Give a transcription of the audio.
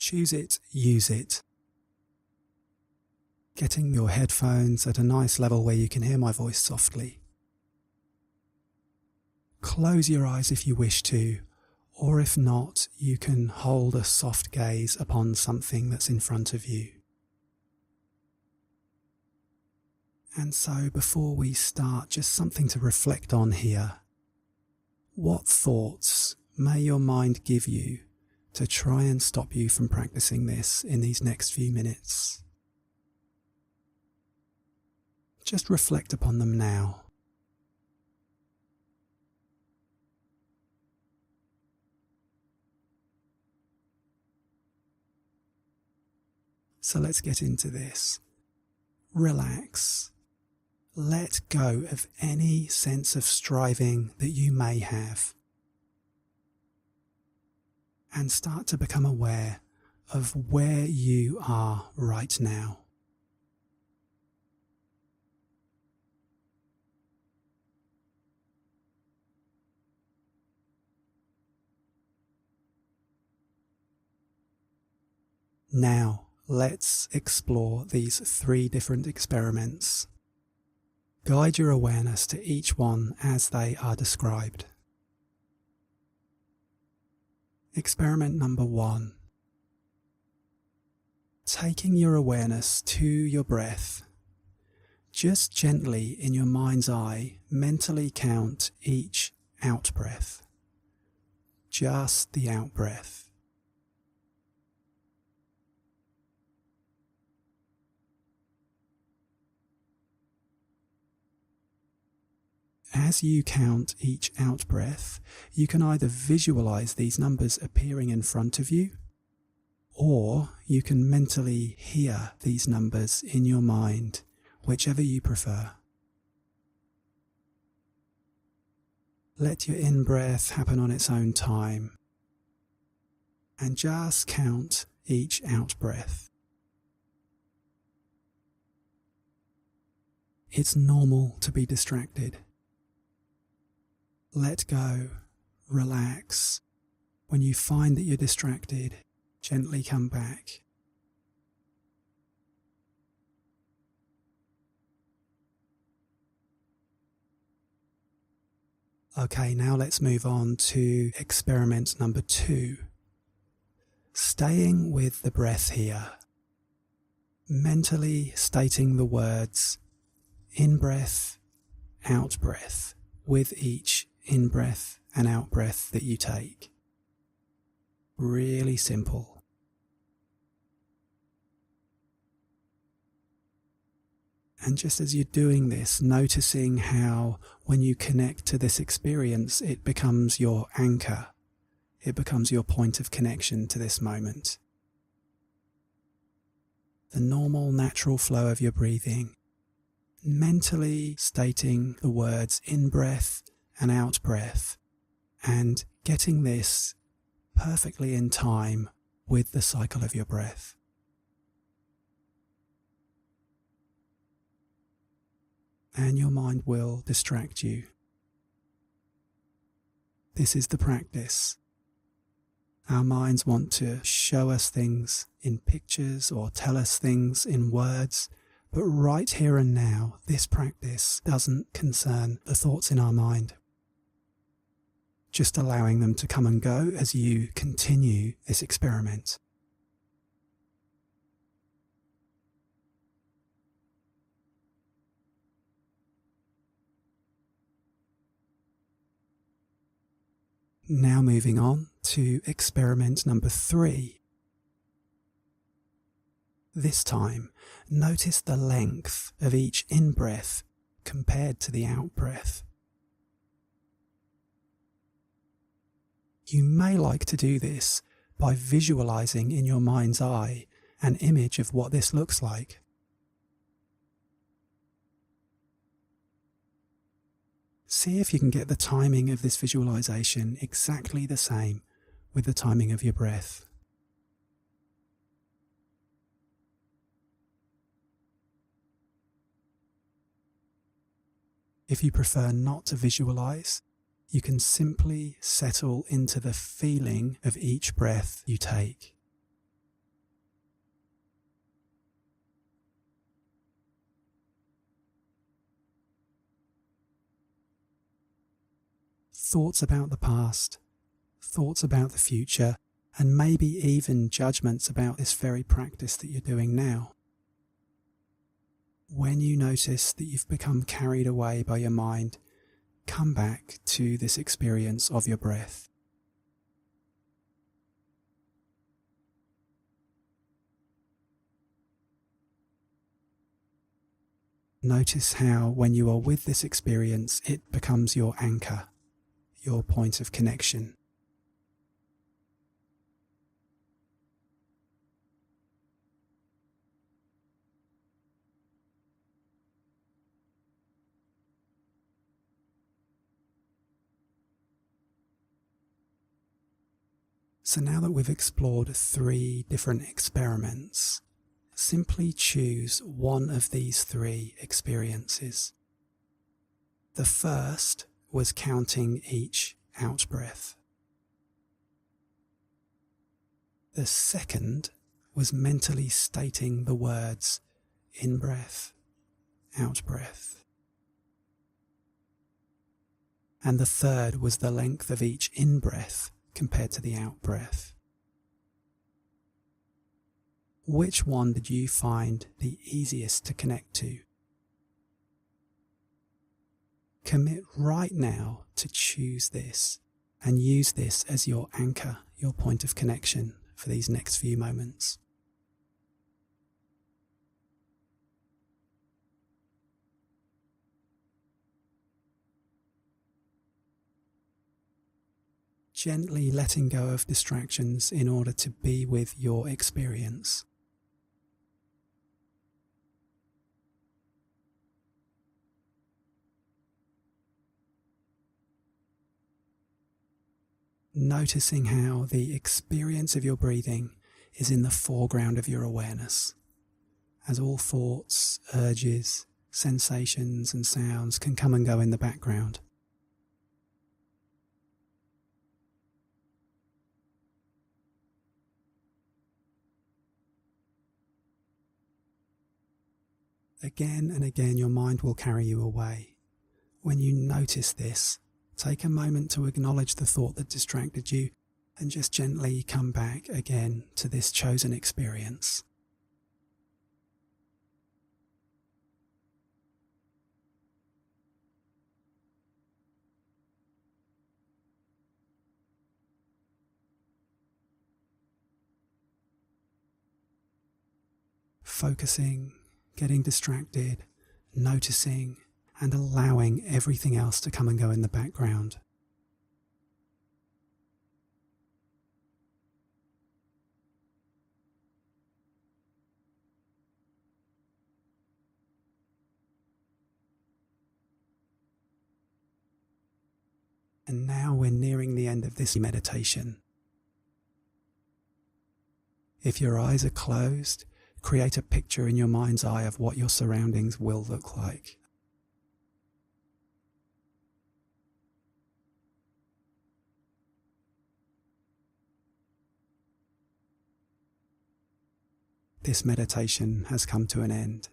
Choose it, use it. Getting your headphones at a nice level where you can hear my voice softly. Close your eyes if you wish to, or if not, you can hold a soft gaze upon something that's in front of you. And so before we start, just something to reflect on here. What thoughts may your mind give you to try and stop you from practicing this in these next few minutes? Just reflect upon them now. So let's get into this. Relax. Let go of any sense of striving that you may have. And start to become aware of where you are right now. Now, let's explore these 3 different experiments. Guide your awareness to each one as they are described. Experiment number 1. Taking your awareness to your breath, just gently in your mind's eye, mentally count each out-breath. Just the out-breath. As you count each out-breath, you can either visualize these numbers appearing in front of you, or you can mentally hear these numbers in your mind, whichever you prefer. Let your in-breath happen on its own time, and just count each out-breath. It's normal to be distracted. Let go, relax. When you find that you're distracted, gently come back. Okay, now let's move on to experiment number 2. Staying with the breath here. Mentally stating the words in-breath, out-breath with each in-breath and out-breath that you take. Really simple. And just as you're doing this, noticing how when you connect to this experience, it becomes your anchor. It becomes your point of connection to this moment. The normal, natural flow of your breathing. Mentally stating the words in-breath and out-breath, and getting this perfectly in time with the cycle of your breath. And your mind will distract you. This is the practice. Our minds want to show us things in pictures or tell us things in words, but right here and now, this practice doesn't concern the thoughts in our mind. Just allowing them to come and go as you continue this experiment. Now moving on to experiment number 3. This time, notice the length of each in-breath compared to the out-breath. You may like to do this by visualizing in your mind's eye an image of what this looks like. See if you can get the timing of this visualization exactly the same with the timing of your breath. If you prefer not to visualize, you can simply settle into the feeling of each breath you take. thoughts about the past, thoughts about the future, and maybe even judgments about this very practice that you're doing now. When you notice that you've become carried away by your mind, come back to this experience of your breath. Notice how, when you are with this experience, it becomes your anchor, your point of connection. So now that we've explored 3 different experiments, simply choose one of these 3 experiences. The first was counting each out-breath. The second was mentally stating the words in-breath, out-breath. And the third was the length of each in-breath compared to the out-breath. Which one did you find the easiest to connect to? Commit right now to choose this and use this as your anchor, your point of connection for these next few moments. Gently letting go of distractions in order to be with your experience. Noticing how the experience of your breathing is in the foreground of your awareness, as all thoughts, urges, sensations and sounds can come and go in the background. Again and again your mind will carry you away. When you notice this, take a moment to acknowledge the thought that distracted you and just gently come back again to this chosen experience. Focusing, getting distracted, noticing, and allowing everything else to come and go in the background. And now we're nearing the end of this meditation. If your eyes are closed, create a picture in your mind's eye of what your surroundings will look like. This meditation has come to an end.